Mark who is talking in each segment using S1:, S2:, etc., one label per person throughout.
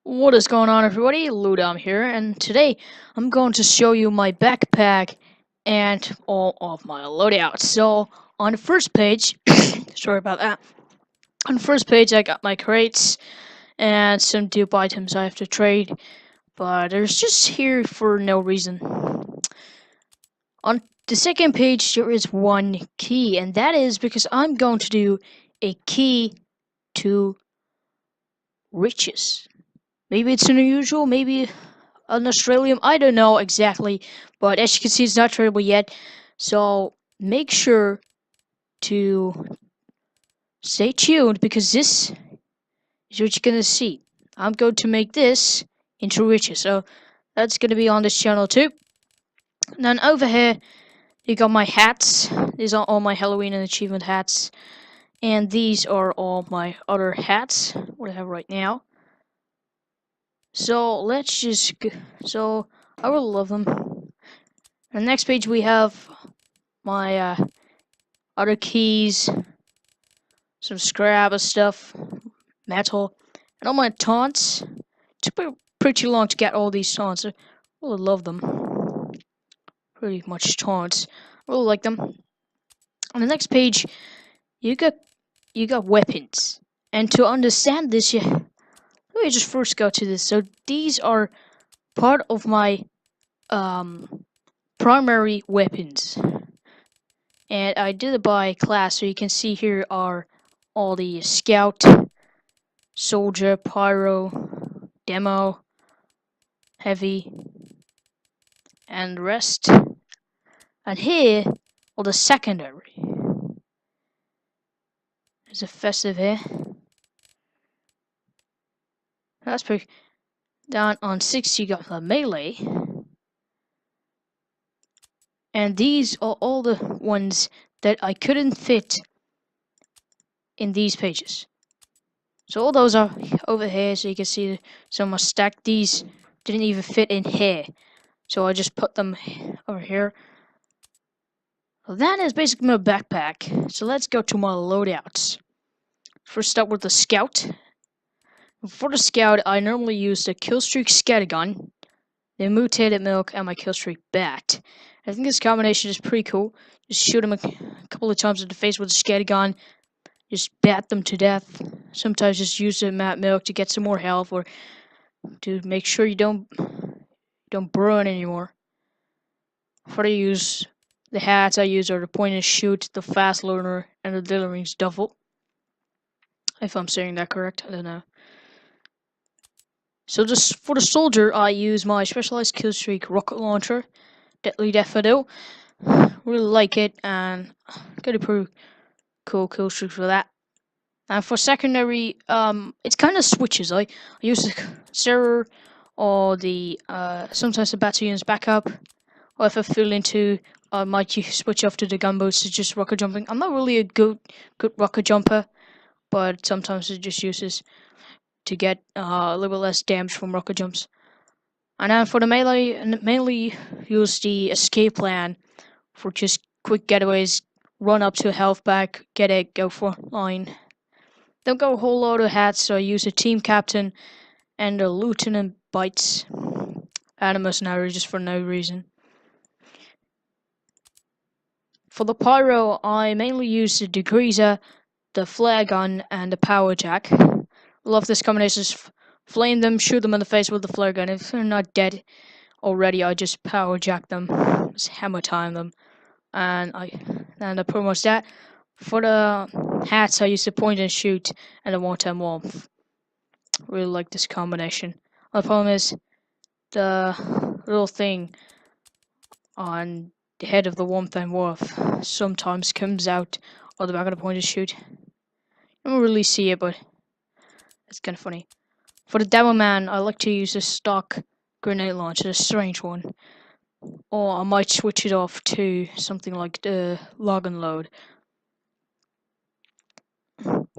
S1: What is going on, everybody? Ludam here, and today I'm going to show you my backpack and all of my loadouts. So, on the first page, sorry about that. On the first page, I got my crates and some dupe items I have to trade, but there's just here for no reason. On the second page, there is one key, and that is because I'm going to do a key to riches. Maybe it's unusual, maybe an Australian. I don't know exactly, but as you can see, it's not tradable yet. So make sure to stay tuned because this is what you're gonna see. I'm going to make this into riches, so that's gonna be on this channel too. And then over here, you got my hats. These are all my Halloween and achievement hats, and these are all my other hats. What I have right now. So let's just. So I will love them. On the next page, we have my other keys, some scrap of stuff, metal, and all my taunts. It took pretty long to get all these taunts. I really love them. Pretty much taunts. I really like them. On the next page, you got weapons. And to understand this, let me just first go to this. So these are part of my primary weapons. And I did it by class, so you can see here are all the scout, soldier, pyro, demo, heavy, and the rest. And here, all the secondary. There's a festive here. That's pretty. Down on 6, you got the melee. And these are all the ones that I couldn't fit in these pages. So all those are over here, so you can see some are stacked. These didn't even fit in here. So I just put them over here. Well, that is basically my backpack. So let's go to my loadouts. First up with the scout. For the scout, I normally use the killstreak scattergun, the mutated milk, and my killstreak bat. I think this combination is pretty cool. Just shoot them a couple of times in the face with the scattergun. Just bat them to death. Sometimes just use the mat milk to get some more health or to make sure you don't burn anymore. For the use, the hats I use are the point and shoot, the fast learner, and the Dillerings duffel. If I'm saying that correct, I don't know. So just for the soldier, I use my specialized killstreak rocket launcher, Deadly Daffodil. Really like it, and got a pretty cool killstreak for that. And for secondary, it's kind of switches. I use the Sarah or the sometimes the battalion's backup, or if I feel into, I might switch off to the gunboats to just rocket jumping. I'm not really a good rocket jumper, but sometimes it just uses to get a little bit less damage from rocket jumps. And then for the melee, mainly use the escape plan for just quick getaways, run up to a health pack, get it, go for line. Don't go a whole load of hats, so I use a team captain and a lieutenant bites. And a mercenary just for no reason. For the pyro, I mainly use the degreaser, the flare gun, and the power jack. Love this combination. Flame them, shoot them in the face with the flare gun. If they're not dead already, I just power jack them, just hammer time them, and I pretty much that. For the hats, I use the point and shoot and the one-time warmth. Really like this combination. The problem is the little thing on the head of the warmth and warmth sometimes comes out of the back of the point and shoot. I don't really see it, but it's kind of funny. For the Devil Man, I like to use a stock grenade launcher, a strange one. Or I might switch it off to something like the log and load.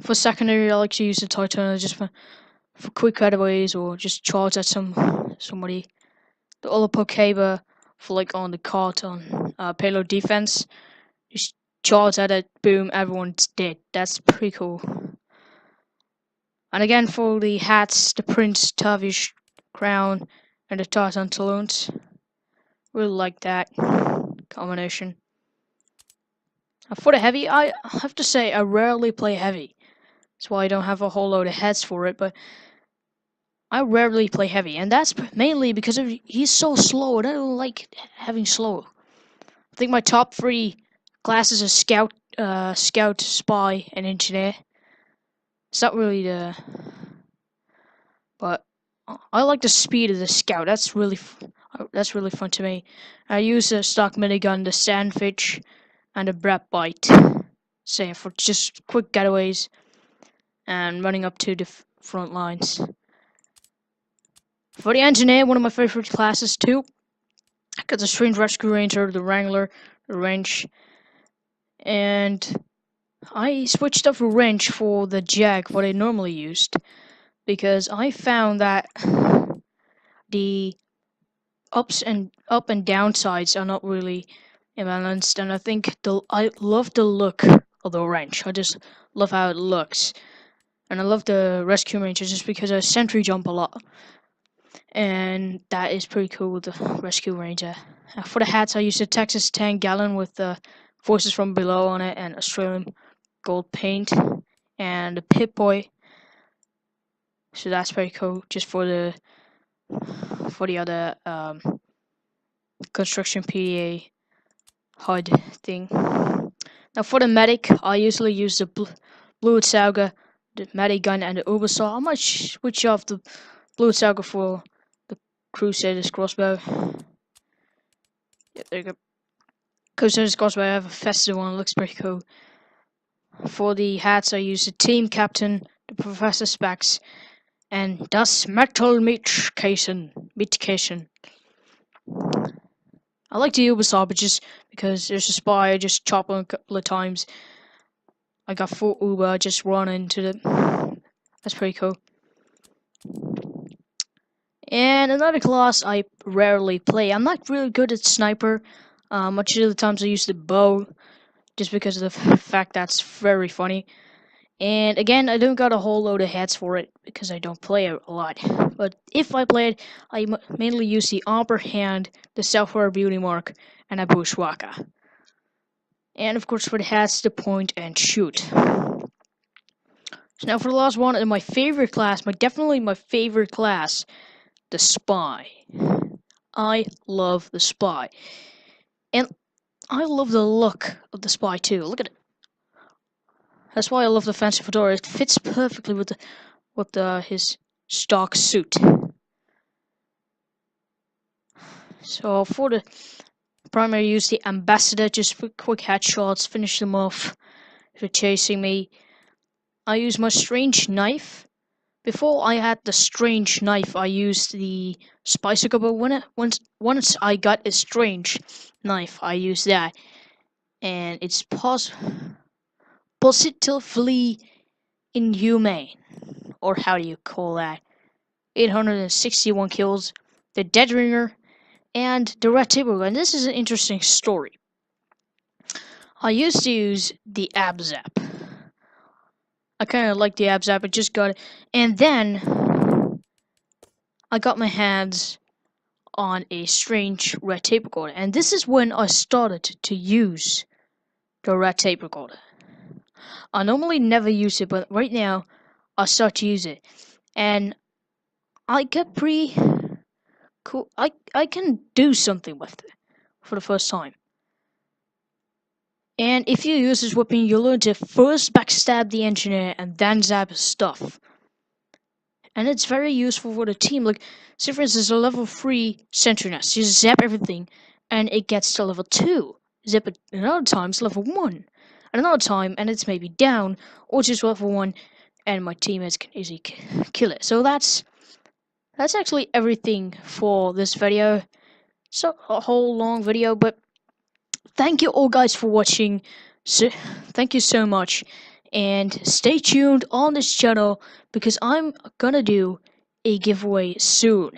S1: For secondary, I like to use the Titan just for quick cutaways or just charge at somebody. The Olapokeba for like on the cart on payload defense. Just charge at it, boom, everyone's dead. That's pretty cool. And again for the hats, the Prince Tavish crown and the Tarzan talons. Really like that combination. For the heavy, I have to say I rarely play heavy. That's why I don't have a whole load of heads for it, but I rarely play heavy, and that's mainly because he's so slow, and I don't like having slow. I think my top 3 classes are Scout, Scout, Spy, and Engineer. It's not really but I like the speed of the Scout. That's really fun to me. I use a stock minigun, the Sandwich, and a Brap Bite, say for just quick getaways and running up to the front lines. For the Engineer, one of my favorite classes too. I got the Strange Rescue Ranger, the Wrangler, the Wrench, and I switched up the Wrench for the Jag, what I normally used, because I found that the up and down sides are not really imbalanced, and I think I love the look of the Wrench. I just love how it looks, and I love the Rescue Ranger just because I sentry jump a lot, and that is pretty cool with the Rescue Ranger. For the hats, I used a Texas 10 gallon with the Voices from Below on it and Australian gold paint, and the Pip-Boy. So that's pretty cool. Just for the other construction PDA HUD thing. Now for the medic, I usually use the Blue Sauger, the medic gun, and the Ubersaw. I might switch off the Blue Sauger for the Crusader's crossbow. Yeah, there you go. Crusader's crossbow, I have a festive one, it looks pretty cool. For the hats, I use the Team Captain, the Professor Specs, and Das Metal Mietkäsen. I like the Ubersaw, but just because there's a spy, I just chop on a couple of times. I got 4 Uber, I just run into them. That's pretty cool. And another class I rarely play. I'm not really good at sniper. Much of the times I use the bow, just because of the fact that's very funny. And again, I don't got a whole load of heads for it because I don't play it a lot. But if I play it, I mainly use the Upper Hand, the Self-Aware Beauty Mark, and a Bushwhacker. And of course for the hats, the Point and Shoot. So now for the last one, and my favorite class, definitely my favorite class, the Spy. I love the Spy. And I love the look of the Spy too. Look at it. That's why I love the fancy fedora. It fits perfectly with his stock suit. So for the primary, use the Ambassador, just for quick headshots, finish them off if you're chasing me. I use my Strange Knife. Before I had the Strange Knife, I used the Spicer, but once I got a Strange Knife, I used that, and it's positively inhumane, or how do you call that? 861 kills, the Dead Ringer, and the Red Table Gun. This is an interesting story. I used to use the Abzap. I kind of like the Abzap, I just got it. And then I got my hands on a Strange Red Tape Recorder. And this is when I started to use the Red Tape Recorder. I normally never use it, but right now I start to use it. And I get pretty cool. I can do something with it for the first time. And if you use this weapon, you'll learn to first backstab the engineer and then zap his stuff. And it's very useful for the team. Like, say for instance, a level 3 sentry nest. You zap everything and it gets to level 2. Zap it another time, it's level 1. And another time, and it's maybe down, or just level 1, and my teammates can easily kill it. So that's actually everything for this video. So a whole long video, but thank you all guys for watching. So thank you so much, and stay tuned on this channel because I'm gonna do a giveaway soon.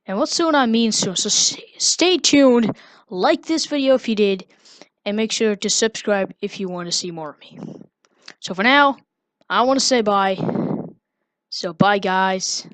S1: And what soon I mean soon, so stay tuned, like this video if you did, and make sure to subscribe if you want to see more of me. So for now, I want to say bye. So bye, guys.